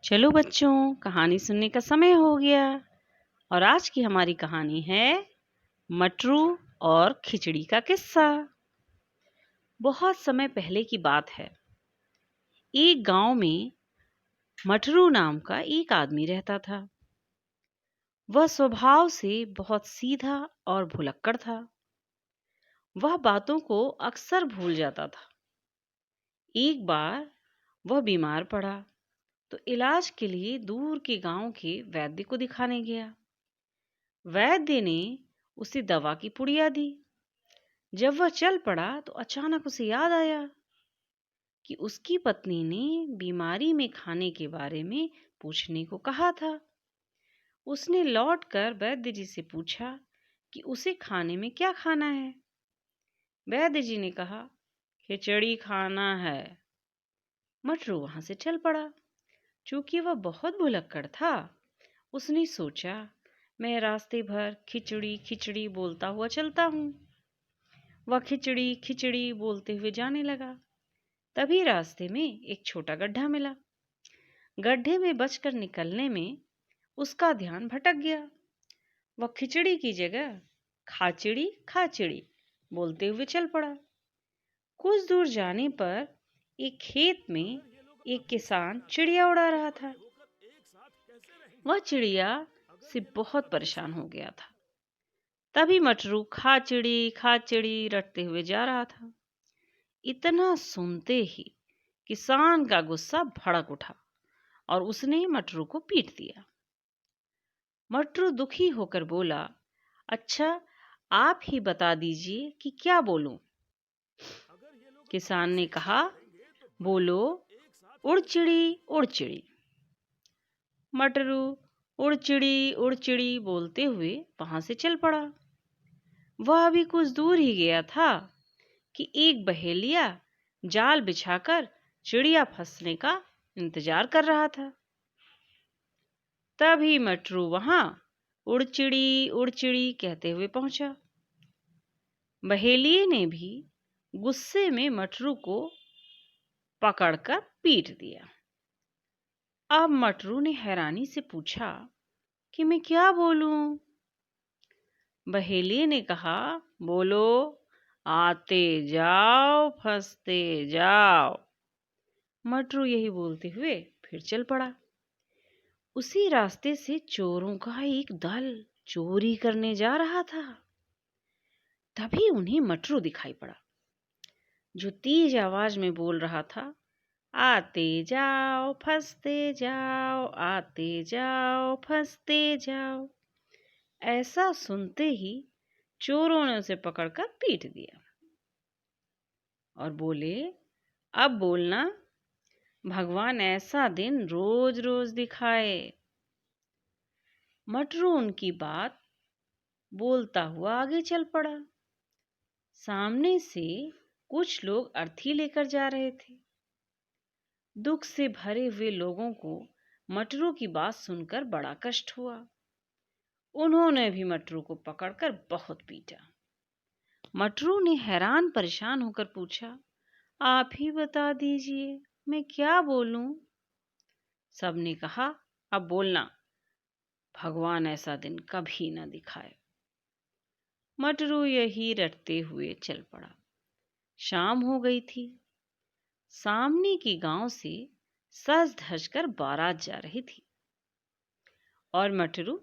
चलो बच्चों, कहानी सुनने का समय हो गया। और आज की हमारी कहानी है मटरू और खिचड़ी का किस्सा। बहुत समय पहले की बात है। एक गांव में मटरू नाम का एक आदमी रहता था। वह स्वभाव से बहुत सीधा और भुलक्कड़ था। वह बातों को अक्सर भूल जाता था। एक बार वह बीमार पड़ा तो इलाज के लिए दूर के गांव के वैद्य को दिखाने गया। वैद्य ने उसे दवा की पुड़िया दी। जब वह चल पड़ा तो अचानक उसे याद आया कि उसकी पत्नी ने बीमारी में खाने के बारे में पूछने को कहा था। उसने लौटकर वैद्य जी से पूछा कि उसे खाने में क्या खाना है। वैद्य जी ने कहा, खिचड़ी खाना है। मटरू वहां से चल पड़ा। चूंकि वह बहुत भुलक्कड़ था, उसने सोचा, मैं रास्ते भर खिचड़ी खिचड़ी बोलता हुआ चलता हूँ। वह खिचड़ी खिचड़ी बोलते हुए जाने लगा। तभी रास्ते में एक छोटा गड्ढा मिला। गड्ढे में बचकर निकलने में उसका ध्यान भटक गया। वह खिचड़ी की जगह खाचिड़ी खाचिड़ी बोलते हुए चल पड़ा। कुछ दूर जाने पर एक खेत में एक किसान चिड़िया उड़ा रहा था। वह चिड़िया से बहुत परेशान हो गया था। तभी मटरू खाचिड़ी खाचिड़ी रटते हुए जा रहा था। इतना सुनते ही किसान का गुस्सा भड़क उठा और उसने मटरू को पीट दिया। मटरू दुखी होकर बोला, अच्छा, आप ही बता दीजिए कि क्या बोलूं। किसान ने कहा, बोलो, उड़ चिड़ी उड़ चिड़ी। मटरू उड़ चिड़ी बोलते हुए वहां से चल पड़ा। वह अभी कुछ दूर ही गया था कि एक बहेलिया जाल बिछाकर चिड़िया फंसने का इंतजार कर रहा था। तभी मटरू वहां उड़ चिड़ी कहते हुए पहुंचा। बहेलिये ने भी गुस्से में मटरू को पकड़कर पीट दिया। अब मटरू ने हैरानी से पूछा कि मैं क्या बोलूं। बहेलिये ने कहा, बोलो, आते जाओ फंसते जाओ। मटरू यही बोलते हुए फिर चल पड़ा। उसी रास्ते से चोरों का एक दल चोरी करने जा रहा था। तभी उन्हें मटरू दिखाई पड़ा, जो तेज आवाज में बोल रहा था, आते जाओ फंसते जाओ, आते जाओ फंसते जाओ। ऐसा सुनते ही चोरों ने उसे पकड़कर पीट दिया और बोले, अब बोलना, भगवान ऐसा दिन रोज रोज दिखाए। मटरू उनकी बात बोलता हुआ आगे चल पड़ा। सामने से कुछ लोग अर्थी लेकर जा रहे थे। दुख से भरे हुए लोगों को मटरू की बात सुनकर बड़ा कष्ट हुआ। उन्होंने भी मटरू को पकड़कर बहुत पीटा। मटरू ने हैरान परेशान होकर पूछा, आप ही बता दीजिए, मैं क्या बोलूं। सबने कहा, अब बोलना, भगवान ऐसा दिन कभी न दिखाए। मटरू यही रटते हुए चल पड़ा। शाम हो गई थी। सामने की गांव से सज धज कर बारात जा रही थी और मटरू,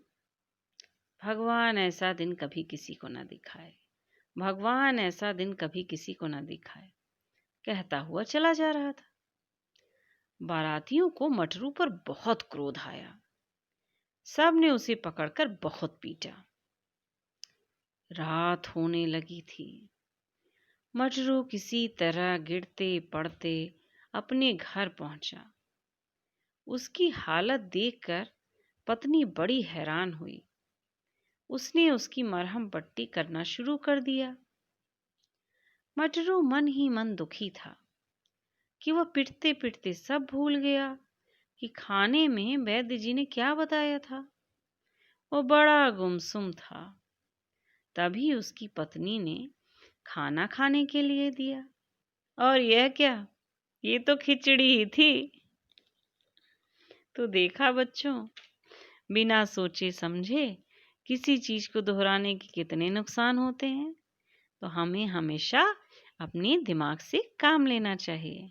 भगवान ऐसा दिन कभी किसी को न दिखाए, भगवान ऐसा दिन कभी किसी को न दिखाए, कहता हुआ चला जा रहा था। बारातियों को मटरू पर बहुत क्रोध आया। सब ने उसे पकड़कर बहुत पीटा। रात होने लगी थी। मटरू किसी तरह गिरते पड़ते अपने घर पहुंचा। उसकी हालत देखकर पत्नी बड़ी हैरान हुई। उसने उसकी मरहम पट्टी करना शुरू कर दिया। मटरू मन ही मन दुखी था कि वह पिटते पिटते सब भूल गया कि खाने में वैद्य जी ने क्या बताया था। वो बड़ा गुमसुम था। तभी उसकी पत्नी ने खाना खाने के लिए दिया। और यह क्या, ये तो खिचड़ी ही थी। तो देखा बच्चों, बिना सोचे समझे किसी चीज को दोहराने के कितने नुकसान होते हैं। तो हमें हमेशा अपने दिमाग से काम लेना चाहिए।